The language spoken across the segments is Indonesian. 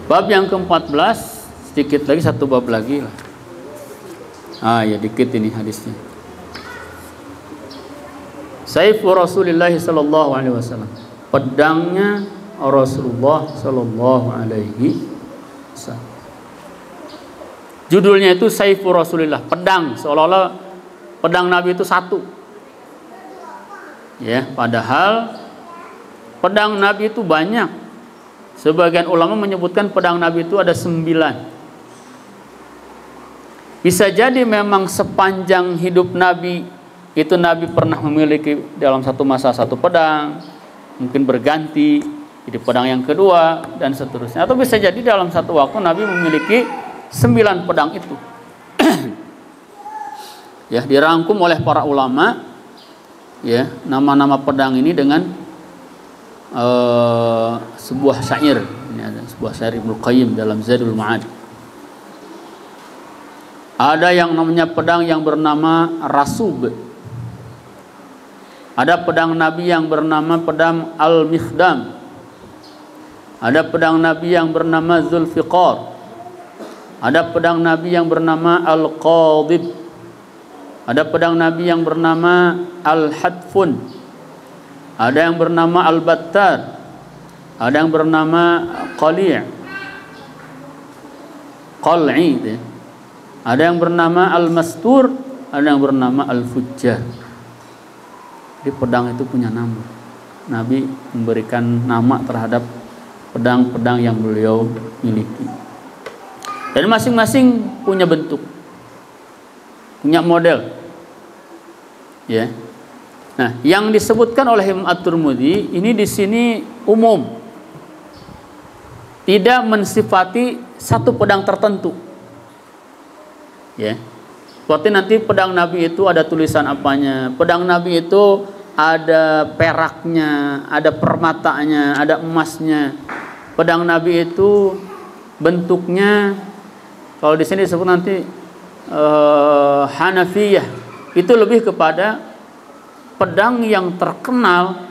Bab yang ke-14, sedikit lagi, satu bab lagi lah. Ya dikit ini hadisnya. Saifu Rasulullah sallallahu alaihi wasallam. Pedangnya Rasulullah sallallahu alaihi wasallam. Judulnya itu Saifu Rasulillah, pedang, seolah-olah pedang Nabi itu satu. Ya, padahal pedang Nabi itu banyak. Sebagian ulama menyebutkan pedang Nabi itu ada 9. Bisa jadi memang sepanjang hidup Nabi itu Nabi pernah memiliki dalam satu masa satu pedang, mungkin berganti jadi pedang yang kedua dan seterusnya. Atau bisa jadi dalam satu waktu Nabi memiliki 9 pedang itu. Ya, dirangkum oleh para ulama ya nama-nama pedang ini dengan sebuah syair. Ini ada sebuah syair Ibnu Qayyim dalam Zadul Ma'ad. Ada yang namanya pedang yang bernama Rasub. Ada pedang Nabi yang bernama pedang Al-Mikhdam. Ada pedang Nabi yang bernama Zulfiqar. Ada pedang Nabi yang bernama Al-Qadib. Ada pedang Nabi yang bernama Al-Hadfun. Ada yang bernama Al-Battar. Ada yang bernama Qali'. Qal'i. Ada yang bernama Al-Mastur. Ada yang bernama Al-Fujjar. Jadi pedang itu punya nama. Nabi memberikan nama terhadap pedang-pedang yang beliau miliki. Dan masing-masing punya bentuk, punya model. Ya. Nah, yang disebutkan oleh Imam At-Tirmidzi ini di sini umum. Tidak mensifati satu pedang tertentu. Ya. Seperti nanti pedang Nabi itu ada tulisan apanya. Pedang Nabi itu ada peraknya, ada permatanya, ada emasnya. Pedang Nabi itu bentuknya, kalau di sini disebut nanti Hanafiyah, itu lebih kepada pedang yang terkenal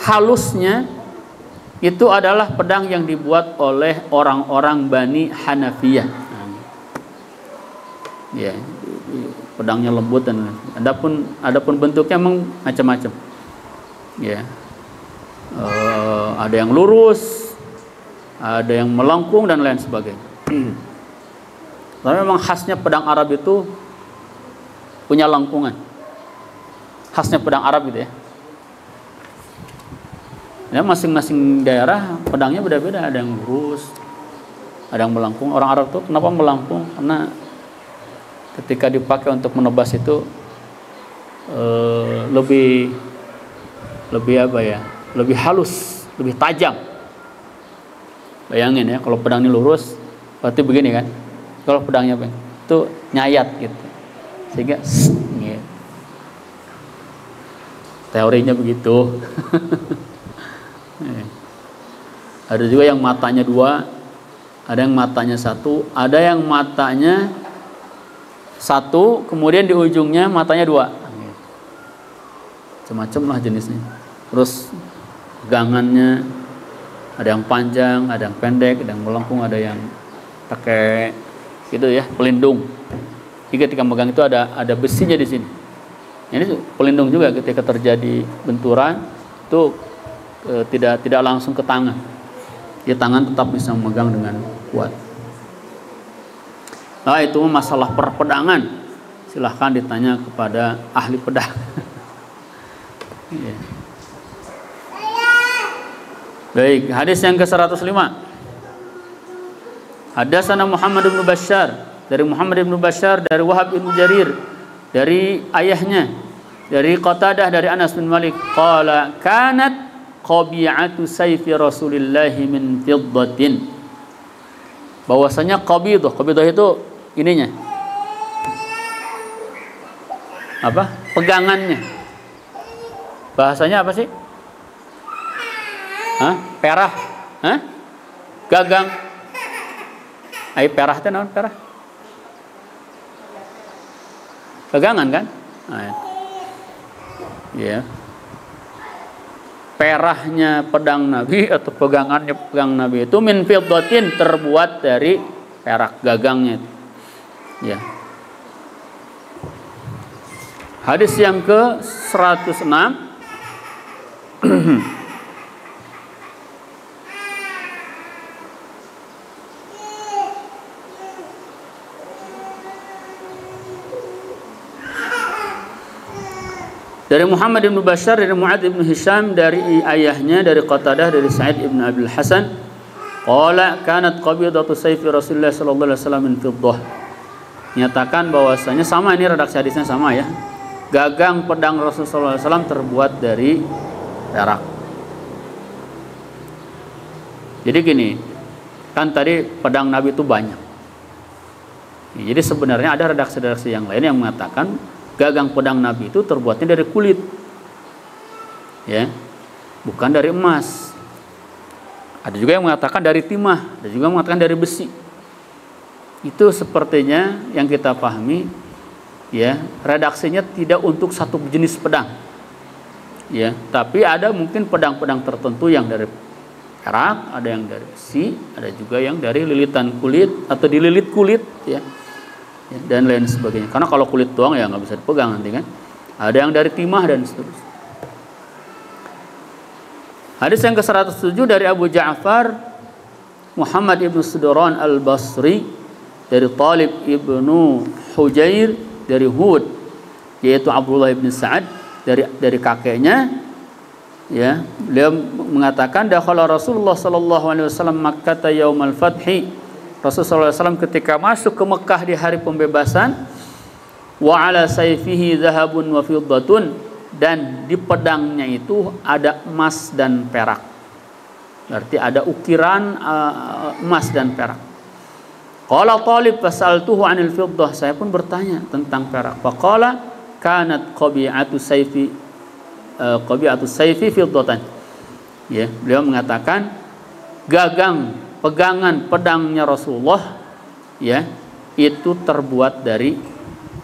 halusnya itu adalah pedang yang dibuat oleh orang-orang Bani Hanafiyah. Ya, pedangnya lembut dan adapun bentuknya memang macam-macam. Ya. Ada yang lurus, ada yang melengkung dan lain sebagainya. Tapi memang khasnya pedang Arab itu punya lengkungan. Khasnya pedang Arab gitu ya. Ya, masing-masing daerah pedangnya beda-beda, ada yang lurus, ada yang melengkung. Orang Arab tuh kenapa melengkung? Karena ketika dipakai untuk menebas itu lebih apa ya? Lebih halus, lebih tajam. Bayangin ya, kalau pedang ini lurus, berarti begini kan? Kalau pedangnya itu nyayat gitu, sehingga gitu. Teorinya begitu. Ada juga yang matanya 2, ada yang matanya 1, ada yang matanya 1, kemudian di ujungnya matanya 2. Macam-macam lah jenisnya. Terus pegangannya ada yang panjang, ada yang pendek, ada yang melengkung, ada yang pakai gitu ya, pelindung. Jadi ketika megang itu ada besinya di sini. Ini pelindung juga ketika terjadi benturan itu tidak langsung ke tangan. Di tangan tetap bisa memegang dengan kuat. Nah, itu masalah perpedangan. Silahkan ditanya kepada ahli pedang. Ya. Baik, hadis yang ke-105. Hadatsana Muhammad bin Bashar, dari Muhammad bin Bashar, dari Wahab bin Jarir, dari ayahnya, dari Qatadah, dari Anas bin Malik, qala kanat qabi'atu sayfi Rasulillah min fiddatin. Bahwasanya qabidah itu ininya. Apa? Pegangannya. Bahasanya apa sih? Perah. Gagang. Perah itu naon perah? Pegangan kan? Ya. perahnya pedang Nabi atau pegangannya pedang Nabi itu min fiddatin, terbuat dari perak gagangnya itu. Ya. Hadis yang ke 106 dari Muhammad bin Bashar, dari Mu'adz bin Hisham, dari ayahnya, dari Qatadah, dari Sa'id bin Abil Hasan, qala kanat qabidatu sayfi Rasulullah sallallahu alaihi wasallam min fiddah. Nyatakan bahwasanya sama, ini redaksi hadisnya sama ya. Gagang pedang Rasulullah sallallahu alaihi wasallam terbuat dari perak. Jadi gini, kan tadi pedang Nabi itu banyak. Jadi sebenarnya ada redaksi-redaksi yang lain yang mengatakan gagang pedang Nabi itu terbuatnya dari kulit, ya, bukan dari emas. Ada juga yang mengatakan dari timah, ada juga yang mengatakan dari besi. Itu sepertinya yang kita pahami, ya, redaksinya tidak untuk satu jenis pedang, ya, tapi ada mungkin pedang-pedang tertentu yang dari perak, ada yang dari besi, ada juga yang dari lilitan kulit atau dililit kulit, ya, dan lain sebagainya. Karena kalau kulit doang ya nggak bisa dipegang nanti kan. Ada yang dari timah dan seterusnya. Hadis yang ke-107 dari Abu Ja'far Muhammad ibnu Sudran al-Basri, dari Talib ibnu Hujair, dari Hud, yaitu Abdullah ibn Sa'ad, dari kakeknya, ya, beliau mengatakan dakhala Rasulullah sallallahu alaihi wasallam Makkah yaumal fathi. Rasulullah SAW ketika masuk ke Mekah di hari pembebasan, wa ala sayfihi dhahabun wa fiddatun, dan di pedangnya itu ada emas dan perak. Berarti ada ukiran emas dan perak. Qala Talib fasaltuhu 'anil fiddah, saya pun bertanya tentang perak. Faqala kanat qabi'atu sayfi fiddatan. Ya, beliau mengatakan gagang pegangan pedangnya Rasulullah, ya, itu terbuat dari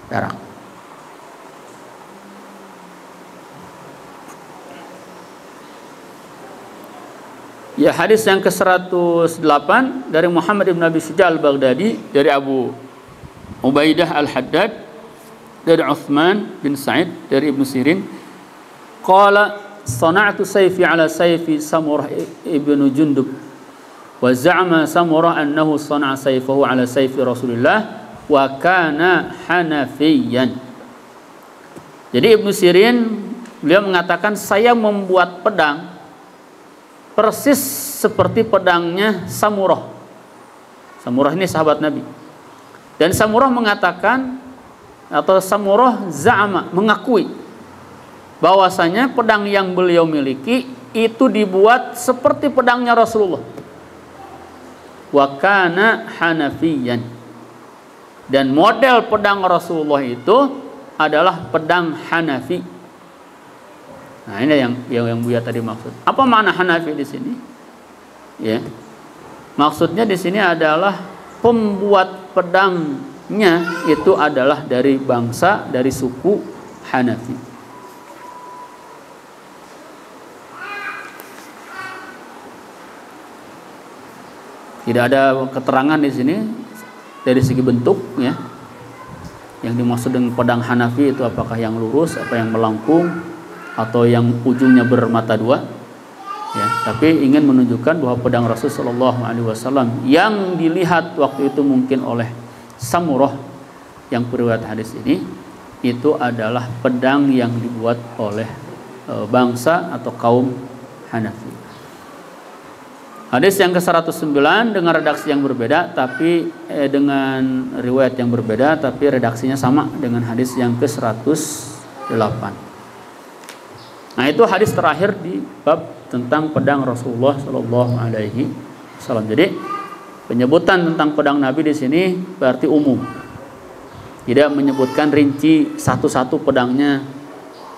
perak. Ya, hadis yang ke-108 dari Muhammad bin Abi Syuja' al-Baghdadi, dari Abu Ubaidah al-Haddad, dari Uthman bin Sa'id, dari Ibnu Sirin, qala sana'tu sayfi ala sayfi Samurah ibnu Jundub, wa za'ama Samurah annahu sana'a sayfahu ala sayfi Rasulullah wa kana Hanafiyan. Jadi Ibnu Sirin, beliau mengatakan saya membuat pedang persis seperti pedangnya Samurah. Samurah ini sahabat Nabi. Dan Samurah mengatakan, atau Samurah za'ama, mengakui bahwasanya pedang yang beliau miliki itu dibuat seperti pedangnya Rasulullah. Wa kana Hanafiyan, dan model pedang Rasulullah itu adalah pedang Hanafi. Nah, ini yang Buya tadi maksud. Apa makna Hanafi di sini? Ya, maksudnya di sini adalah pembuat pedangnya itu adalah dari bangsa, dari suku Hanafi. Tidak ada keterangan di sini dari segi bentuk, ya. Yang dimaksud dengan pedang Hanafi itu apakah yang lurus, apa yang melengkung, atau yang ujungnya bermata dua, ya. Tapi ingin menunjukkan bahwa pedang Rasulullah SAW yang dilihat waktu itu mungkin oleh Samurah yang periwayat hadis ini, itu adalah pedang yang dibuat oleh bangsa atau kaum Hanafi. Hadis yang ke-109 dengan redaksi yang berbeda, tapi dengan riwayat yang berbeda, tapi redaksinya sama dengan hadis yang ke-108. Nah, itu hadis terakhir di bab tentang pedang Rasulullah Shallallahu Alaihi Wasallam. Jadi penyebutan tentang pedang Nabi di sini berarti umum, tidak menyebutkan rinci satu-satu pedangnya.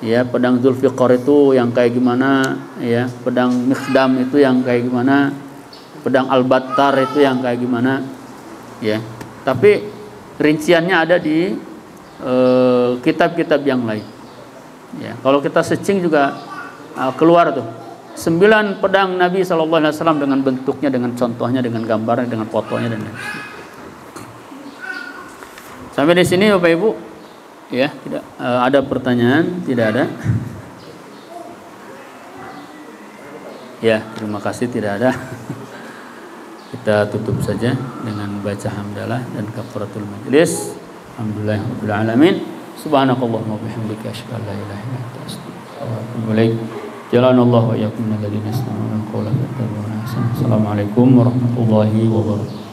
Ya, pedang Zulfiqar itu yang kayak gimana, ya, pedang Mikhdam itu yang kayak gimana, pedang Al-Battar itu yang kayak gimana, ya. Tapi rinciannya ada di kitab-kitab yang lain. Ya, kalau kita searching juga keluar tuh 9 pedang Nabi SAW dengan bentuknya, dengan contohnya, dengan gambarnya, dengan fotonya dan lain-lain. Sampai di sini Bapak Ibu, ya, tidak ada pertanyaan, tidak ada. Ya, terima kasih, tidak ada. Kita tutup saja dengan baca hamdalah dan kafaratul majlis. Alhamdulillahirabbil alamin. Subhanakallahumma wa bihamdika asyhadu an la ilaha illa anta astaghfiruka wa atubu ilaik. Jalanallahu wa iyyakum minal ladzina yastami'una al-qawla fayattabi'una ahsana. Assalamualaikum warahmatullahi wabarakatuh.